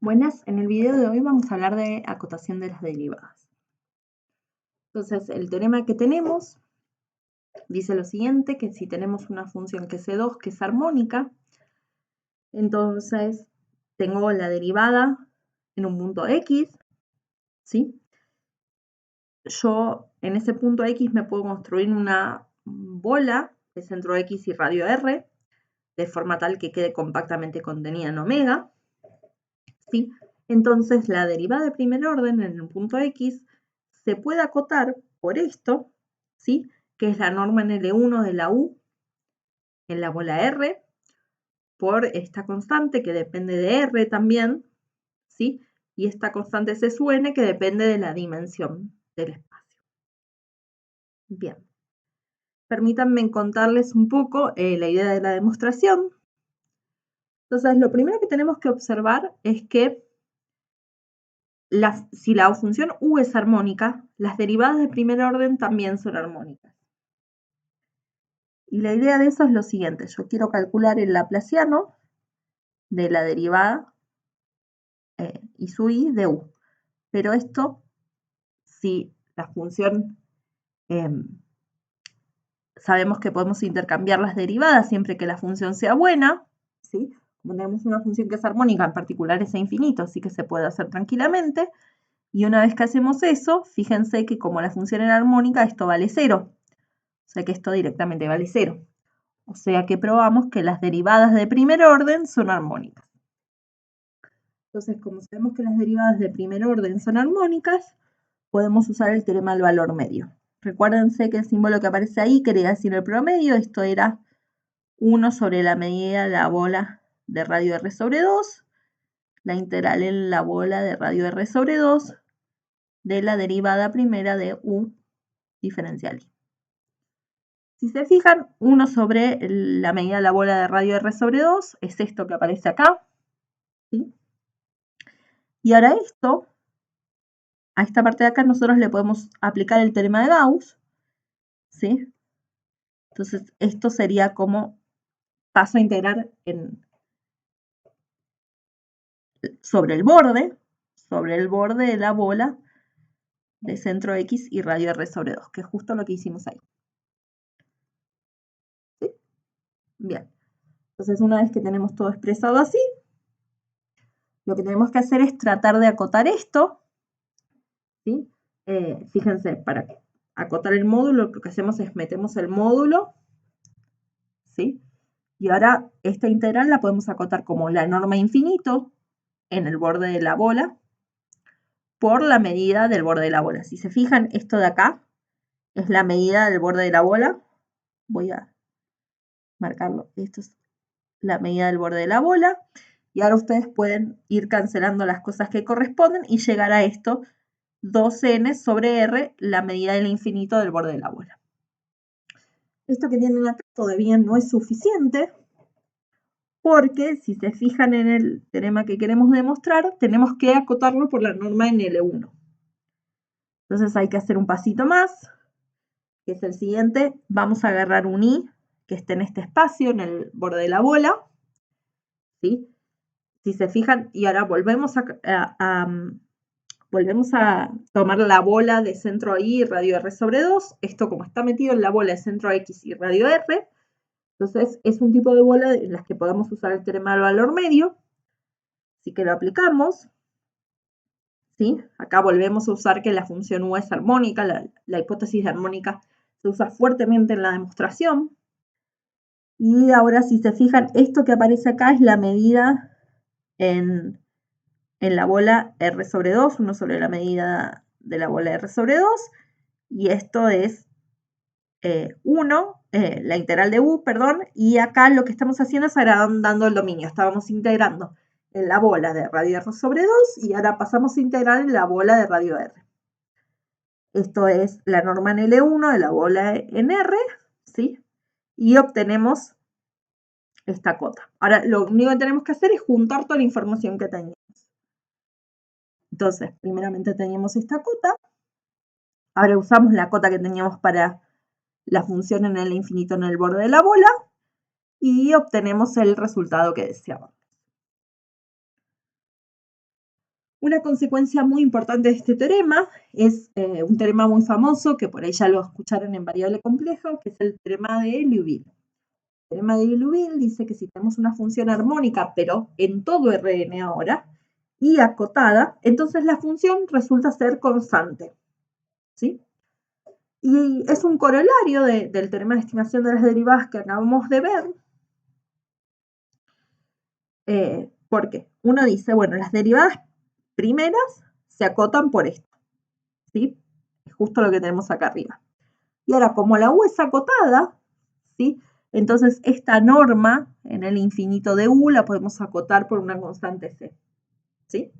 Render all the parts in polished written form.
Buenas, en el video de hoy vamos a hablar de acotación de las derivadas. Entonces, el teorema que tenemos dice lo siguiente, que si tenemos una función que es C2, que es armónica, entonces tengo la derivada en un punto X, ¿sí? Yo en ese punto X me puedo construir una bola de centro X y radio R, de forma tal que quede compactamente contenida en omega, ¿sí? Entonces la derivada de primer orden en el punto X se puede acotar por esto, ¿sí? Que es la norma en L1 de la U en la bola R, por esta constante que depende de R también, ¿sí? Y esta constante es su n que depende de la dimensión del espacio. Bien. Permítanme contarles un poco la idea de la demostración. Entonces, lo primero que tenemos que observar es que si la función u es armónica, las derivadas de primer orden también son armónicas. Y la idea de eso es lo siguiente. Yo quiero calcular el laplaciano de la derivada y su i de u. Pero esto, si la función, sabemos que podemos intercambiar las derivadas siempre que la función sea buena, ¿sí? Como tenemos una función que es armónica, en particular es a infinito, así que se puede hacer tranquilamente. Y una vez que hacemos eso, fíjense que como la función era armónica, esto vale 0. O sea que esto directamente vale 0. O sea que probamos que las derivadas de primer orden son armónicas. Entonces, como sabemos que las derivadas de primer orden son armónicas, podemos usar el teorema del valor medio. Recuérdense que el símbolo que aparece ahí quería decir el promedio. Esto era 1 sobre la medida de la bola de radio R sobre 2, la integral en la bola de radio R sobre 2, de la derivada primera de u diferencial i. Si se fijan, 1 sobre la medida de la bola de radio R sobre 2 es esto que aparece acá, ¿sí? Y ahora esto, a esta parte de acá nosotros le podemos aplicar el teorema de Gauss, ¿sí? Entonces esto sería como paso a integrar sobre el borde de la bola de centro X y radio R sobre 2, que es justo lo que hicimos ahí. ¿Sí? Bien. Entonces, una vez que tenemos todo expresado así, lo que tenemos que hacer es tratar de acotar esto, ¿sí? Fíjense, para acotar el módulo, lo que hacemos es metemos el módulo, ¿sí? Y ahora esta integral la podemos acotar como la norma infinito en el borde de la bola por la medida del borde de la bola. Si se fijan, esto de acá es la medida del borde de la bola. Voy a marcarlo. Esto es la medida del borde de la bola. Y ahora ustedes pueden ir cancelando las cosas que corresponden y llegar a esto, 2n sobre r, la medida del infinito del borde de la bola. Esto que tienen acá todavía no es suficiente, porque si se fijan en el teorema que queremos demostrar, tenemos que acotarlo por la norma en L1. Entonces hay que hacer un pasito más, que es el siguiente. Vamos a agarrar un i que esté en este espacio, en el borde de la bola, ¿sí? Si se fijan, y ahora volvemos a tomar la bola de centro I y radio R sobre 2. Esto como está metido en la bola de centro X y radio R, entonces es un tipo de bola en las que podemos usar el teorema del valor medio. Así que lo aplicamos, ¿sí? Acá volvemos a usar que la función u es armónica, la hipótesis de armónica se usa fuertemente en la demostración. Y ahora si se fijan, esto que aparece acá es la medida en la bola R sobre 2, 1 sobre la medida de la bola R sobre 2, y esto es 1, la integral de u, perdón, y acá lo que estamos haciendo es agrandando el dominio. Estábamos integrando en la bola de radio R sobre 2 y ahora pasamos a integrar en la bola de radio R. Esto es la norma en L1 de la bola en R, ¿sí? Y obtenemos esta cota. Ahora, lo único que tenemos que hacer es juntar toda la información que teníamos. Entonces, primeramente teníamos esta cota. Ahora usamos la cota que teníamos para la función en el infinito en el borde de la bola y obtenemos el resultado que deseábamos. Una consecuencia muy importante de este teorema es un teorema muy famoso, que por ahí ya lo escucharon en variable compleja, que es el teorema de Liouville. El teorema de Liouville dice que si tenemos una función armónica, pero en todo Rn ahora, y acotada, entonces la función resulta ser constante, ¿sí? Y es un corolario del teorema de estimación de las derivadas que acabamos de ver. ¿Por qué? Uno dice, bueno, las derivadas primeras se acotan por esto, ¿sí? Es justo lo que tenemos acá arriba. Y ahora, como la U es acotada, ¿sí? Entonces esta norma en el infinito de U la podemos acotar por una constante C, ¿sí?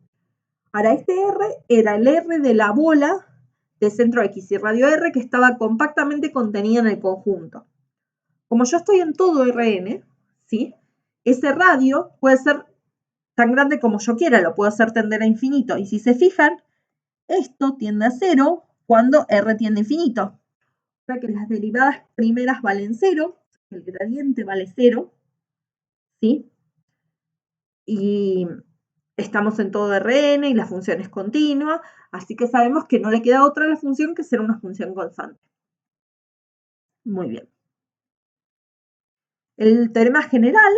Ahora, este R era el R de la bola de centro X y radio R que estaba compactamente contenida en el conjunto. Como yo estoy en todo Rn, ¿sí? Ese radio puede ser tan grande como yo quiera, lo puedo hacer tender a infinito. Y si se fijan, esto tiende a 0 cuando R tiende a infinito. O sea que las derivadas primeras valen 0, el gradiente vale 0, ¿sí? Y estamos en todo Rn y la función es continua, así que sabemos que no le queda otra a la función que ser una función constante. Muy bien. El teorema general,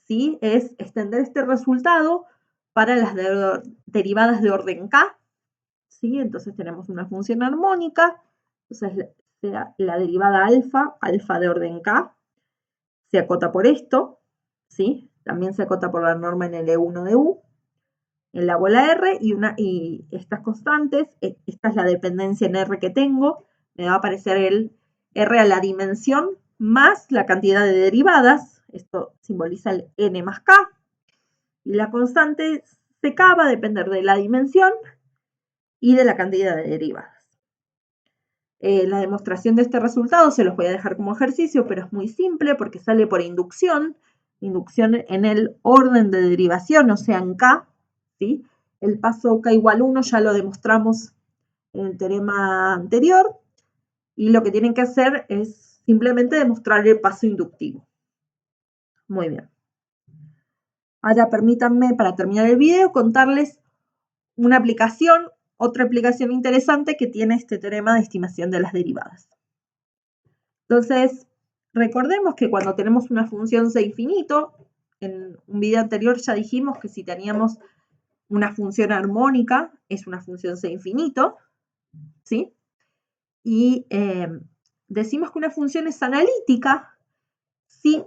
¿sí? Es extender este resultado para las derivadas de orden k, ¿sí? Entonces tenemos una función armónica, entonces la derivada alfa de orden k, se acota por esto, ¿sí? También se acota por la norma en el E1 de U, en la bola R, y estas constantes, esta es la dependencia en R que tengo, me va a aparecer el R a la dimensión más la cantidad de derivadas, esto simboliza el n más k, y la constante ck va a depender de la dimensión y de la cantidad de derivadas. La demostración de este resultado se los voy a dejar como ejercicio, pero es muy simple porque sale por inducción en el orden de derivación, o sea, en k, ¿sí? El paso k igual 1 ya lo demostramos en el teorema anterior, y lo que tienen que hacer es simplemente demostrar el paso inductivo. Muy bien. Ahora permítanme, para terminar el video, contarles otra aplicación interesante que tiene este teorema de estimación de las derivadas. Entonces, recordemos que cuando tenemos una función C infinito, en un video anterior ya dijimos que si teníamos una función armónica, es una función C infinito, ¿sí? Y decimos que una función es analítica si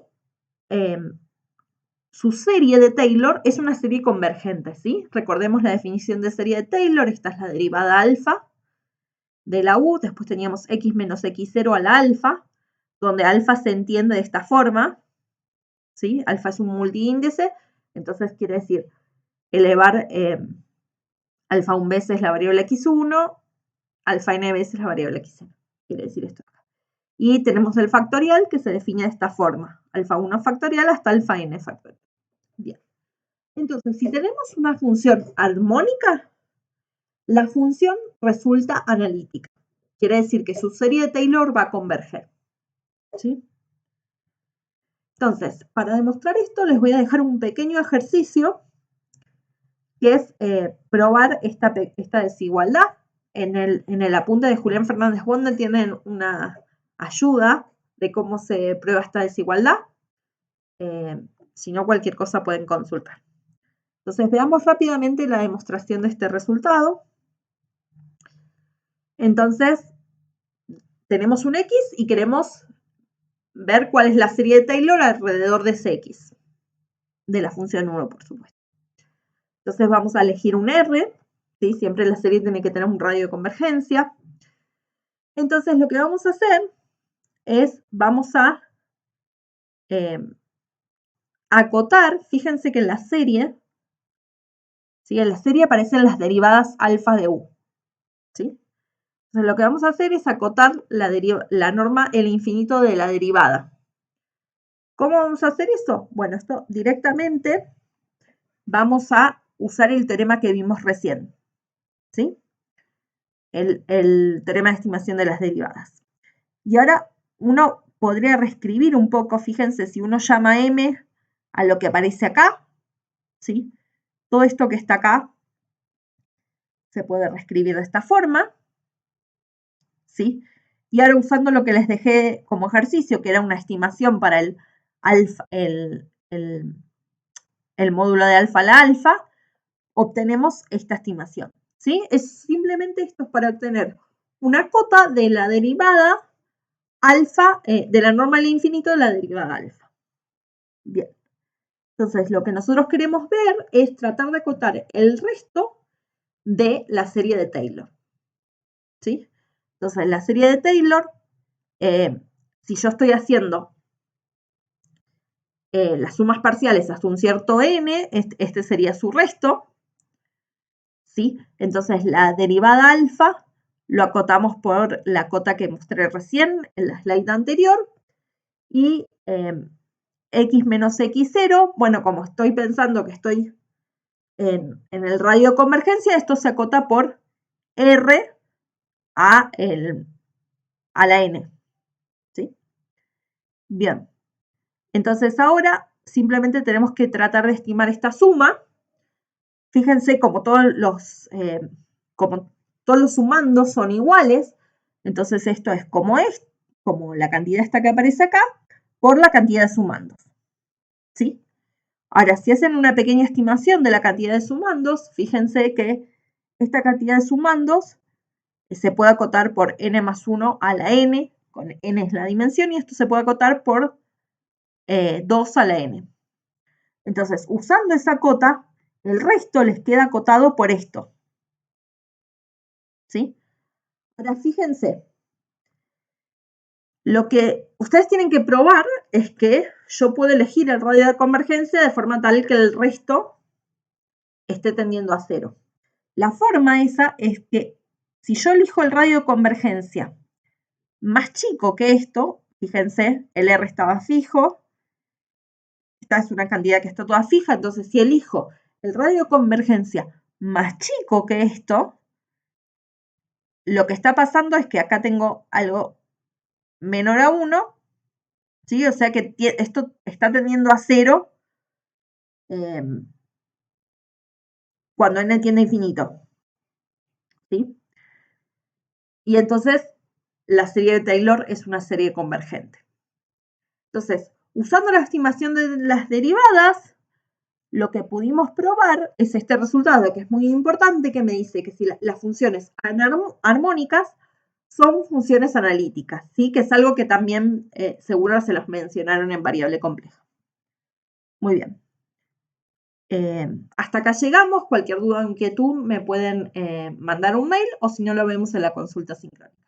su serie de Taylor es una serie convergente, ¿sí? Recordemos la definición de serie de Taylor, esta es la derivada alfa de la U, después teníamos x menos x0 a la alfa, donde alfa se entiende de esta forma, ¿sí? Alfa es un multiíndice, entonces quiere decir elevar alfa 1 veces la variable x1, alfa n veces la variable x0, quiere decir esto acá. Y tenemos el factorial que se define de esta forma, alfa 1 factorial hasta alfa n factorial. Bien. Entonces, si tenemos una función armónica, la función resulta analítica. Quiere decir que su serie de Taylor va a converger, ¿sí? Entonces, para demostrar esto, les voy a dejar un pequeño ejercicio que es probar esta desigualdad. En el apunte de Julián Fernández Bonde tienen una ayuda de cómo se prueba esta desigualdad. Si no, cualquier cosa pueden consultar. Entonces, veamos rápidamente la demostración de este resultado. Entonces, tenemos un X y queremos ver cuál es la serie de Taylor alrededor de ese X, de la función 1, por supuesto. Entonces vamos a elegir un R, ¿sí? Siempre la serie tiene que tener un radio de convergencia. Entonces lo que vamos a hacer es, vamos a acotar, fíjense que en la serie, ¿sí? En la serie aparecen las derivadas alfa de U, ¿sí? Entonces lo que vamos a hacer es acotar la norma, el infinito de la derivada. ¿Cómo vamos a hacer eso? Bueno, esto directamente vamos a usar el teorema que vimos recién, ¿sí? El teorema de estimación de las derivadas. Y ahora uno podría reescribir un poco, fíjense, si uno llama m a lo que aparece acá, ¿sí? Todo esto que está acá se puede reescribir de esta forma, ¿sí? Y ahora usando lo que les dejé como ejercicio, que era una estimación para el módulo de alfa a la alfa, obtenemos esta estimación, ¿sí? Es simplemente esto para obtener una cota de la derivada alfa, de la norma al infinito de la derivada alfa. Bien. Entonces, lo que nosotros queremos ver es tratar de acotar el resto de la serie de Taylor, ¿sí? Entonces, la serie de Taylor, si yo estoy haciendo las sumas parciales hasta un cierto n, este sería su resto, ¿sí? Entonces, la derivada alfa lo acotamos por la cota que mostré recién en la slide anterior, y x menos x0, bueno, como estoy pensando que estoy en el radio de convergencia, esto se acota por r a la n, ¿sí? Bien, entonces ahora simplemente tenemos que tratar de estimar esta suma. Fíjense como todos los sumandos son iguales, entonces esto es como la cantidad esta que aparece acá, por la cantidad de sumandos, ¿sí? Ahora, si hacen una pequeña estimación de la cantidad de sumandos, fíjense que esta cantidad de sumandos se puede acotar por n más 1 a la n, con n es la dimensión, y esto se puede acotar por 2 a la n. Entonces, usando esa cota, el resto les queda acotado por esto, ¿sí? Ahora, fíjense, lo que ustedes tienen que probar es que yo puedo elegir el radio de convergencia de forma tal que el resto esté tendiendo a 0. La forma esa es que si yo elijo el radio de convergencia más chico que esto, fíjense, el R estaba fijo, esta es una cantidad que está toda fija, entonces si elijo el radio de convergencia más chico que esto, lo que está pasando es que acá tengo algo menor a 1, ¿sí? O sea que esto está tendiendo a 0 cuando n tiende a infinito, ¿sí? Y entonces la serie de Taylor es una serie convergente. Entonces, usando la estimación de las derivadas, lo que pudimos probar es este resultado, que es muy importante, que me dice que si las funciones armónicas son funciones analíticas, ¿sí? Que es algo que también seguro se los mencionaron en variable compleja. Muy bien. Hasta acá llegamos. Cualquier duda o inquietud me pueden mandar un mail, o si no, lo vemos en la consulta sincrónica.